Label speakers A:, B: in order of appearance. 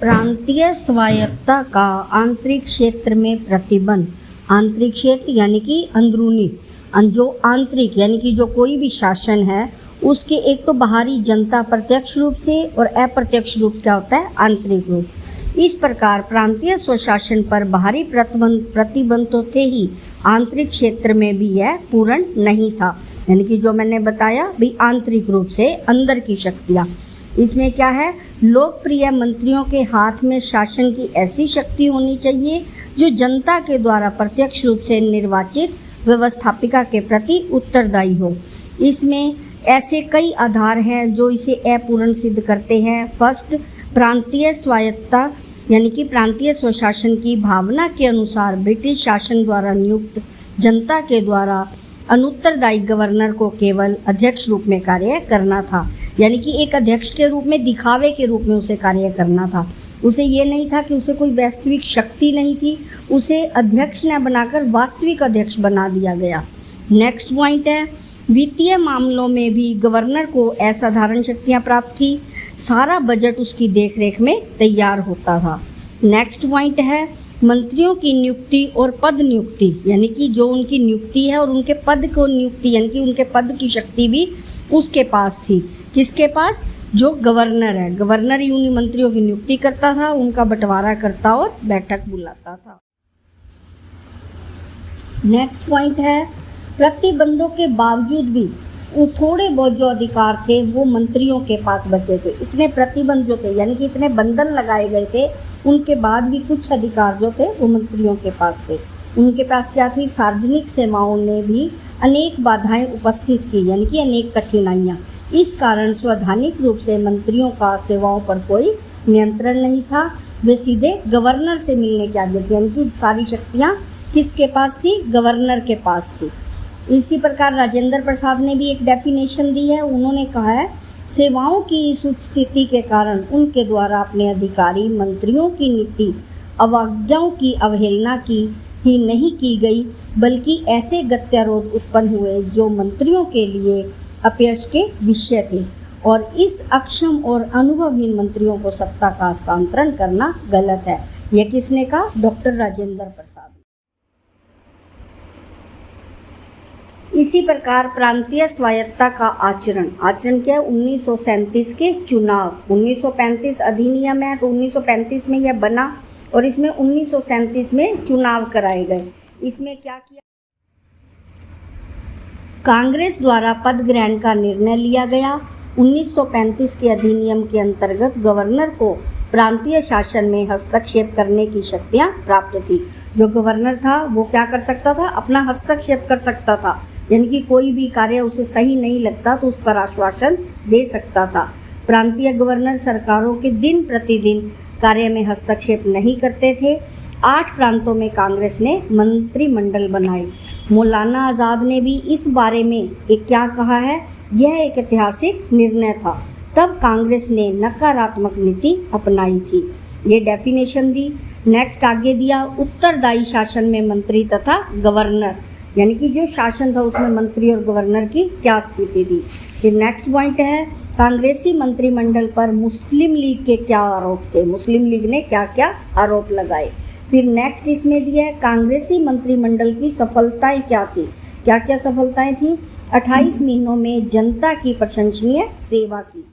A: प्रांतीय स्वायत्तता का आंतरिक क्षेत्र में प्रतिबंध। आंतरिक क्षेत्र यानी कि अंदरूनी, जो आंतरिक यानी कि जो कोई भी शासन है उसके एक तो बाहरी जनता प्रत्यक्ष रूप से और अप्रत्यक्ष रूप क्या होता है, आंतरिक रूप। इस प्रकार प्रांतीय स्वशासन पर बाहरी प्रतिबंध तो थे ही, आंतरिक क्षेत्र में भी यह पूर्ण नहीं था। यानी कि जो मैंने बताया भी आंतरिक रूप से अंदर की शक्तियाँ, इसमें क्या है, लोकप्रिय मंत्रियों के हाथ में शासन की ऐसी शक्ति होनी चाहिए जो जनता के द्वारा प्रत्यक्ष रूप से निर्वाचित व्यवस्थापिका के प्रति उत्तरदायी हो। इसमें ऐसे कई आधार हैं जो इसे अपूर्ण सिद्ध करते हैं। फर्स्ट, प्रांतीय स्वायत्तता यानी कि प्रांतीय स्वशासन की भावना के अनुसार ब्रिटिश शासन द्वारा नियुक्त जनता के द्वारा अनुत्तरदायी गवर्नर को केवल अध्यक्ष रूप में कार्य करना था। यानी कि एक अध्यक्ष के रूप में, दिखावे के रूप में उसे कार्य करना था। उसे ये नहीं था कि उसे कोई वास्तविक शक्ति नहीं थी, उसे अध्यक्ष न बनाकर वास्तविक अध्यक्ष बना दिया गया। नेक्स्ट पॉइंट है, वित्तीय मामलों में भी गवर्नर को असाधारण शक्तियाँ प्राप्त थी। सारा बजट उसकी देखरेख में तैयार होता था। नेक्स्ट पॉइंट है, मंत्रियों की नियुक्ति और पद नियुक्ति, यानी कि जो उनकी नियुक्ति है और उनके पद को नियुक्ति, यानी कि उनके पद की शक्ति भी उसके पास थी। किसके पास? जो गवर्नर है। गवर्नर ही उन्हीं मंत्रियों की नियुक्ति करता था, उनका बंटवारा करता और बैठक बुलाता था। नेक्स्ट पॉइंट है, प्रतिबंधों के बावजूद भी वो थोड़े बहुत जो अधिकार थे वो मंत्रियों के पास बचे थे। इतने प्रतिबंध जो थे, यानी कि इतने बंधन लगाए गए थे, उनके बाद भी कुछ अधिकार जो थे वो मंत्रियों के पास थे। उनके पास क्या थी? सार्वजनिक सेवाओं ने भी अनेक बाधाएं उपस्थित की, यानी कि अनेक कठिनाइयाँ। इस कारण स्वैधानिक रूप से मंत्रियों का सेवाओं पर कोई नियंत्रण नहीं था। वे सीधे गवर्नर से मिलने के आगे थे, यानी कि सारी शक्तियाँ किसके पास थी? गवर्नर के पास थी। इसी प्रकार राजेंद्र प्रसाद ने भी एक डेफिनेशन दी है। उन्होंने कहा है, सेवाओं की इस स्थिति के कारण उनके द्वारा अपने अधिकारी मंत्रियों की नीति अवज्ञाओं की अवहेलना की ही नहीं की गई, बल्कि ऐसे गत्यारोप उत्पन्न हुए जो मंत्रियों के लिए अपयश के विषय थे, और इस अक्षम और अनुभवहीन मंत्रियों को सत्ता का हस्तांतरण करना गलत है। यह किसने कहा? डॉक्टर राजेंद्र प्रसाद। इसी प्रकार प्रांतीय स्वायत्तता का आचरण क्या है? 1937 के चुनाव, 1935 अधिनियम है तो 1935 में यह बना और इसमें 1937 में चुनाव कराए गए। इसमें क्या किया? कांग्रेस द्वारा पद ग्रहण का निर्णय लिया गया। 1935 के अधिनियम के अंतर्गत गवर्नर को प्रांतीय शासन में हस्तक्षेप करने की शक्तियाँ प्राप्त थी। जो गवर्नर था वो क्या कर सकता था? अपना हस्तक्षेप कर सकता था, यानी कि कोई भी कार्य उसे सही नहीं लगता तो उस पर आश्वासन दे सकता था। प्रांतीय गवर्नर सरकारों के दिन प्रतिदिन कार्य में हस्तक्षेप नहीं करते थे। 8 प्रांतों में कांग्रेस ने मंत्रिमंडल बनाए। मौलाना आज़ाद ने भी इस बारे में एक क्या कहा है? यह एक ऐतिहासिक निर्णय था। तब कांग्रेस ने नकारात्मक नीति अपनाई थी। ये डेफिनेशन दी। नेक्स्ट आगे दिया, उत्तरदायी शासन में मंत्री तथा गवर्नर, यानी कि जो शासन था उसमें मंत्री और गवर्नर की क्या स्थिति थी। फिर नेक्स्ट पॉइंट है, कांग्रेसी मंत्रिमंडल पर मुस्लिम लीग के क्या आरोप थे? मुस्लिम लीग ने क्या क्या आरोप लगाए। फिर नेक्स्ट इसमें दिया है, कांग्रेसी मंत्रिमंडल की सफलताएं क्या थी? क्या क्या सफलताएं थी? 28 महीनों में जनता की प्रशंसनीय सेवा की।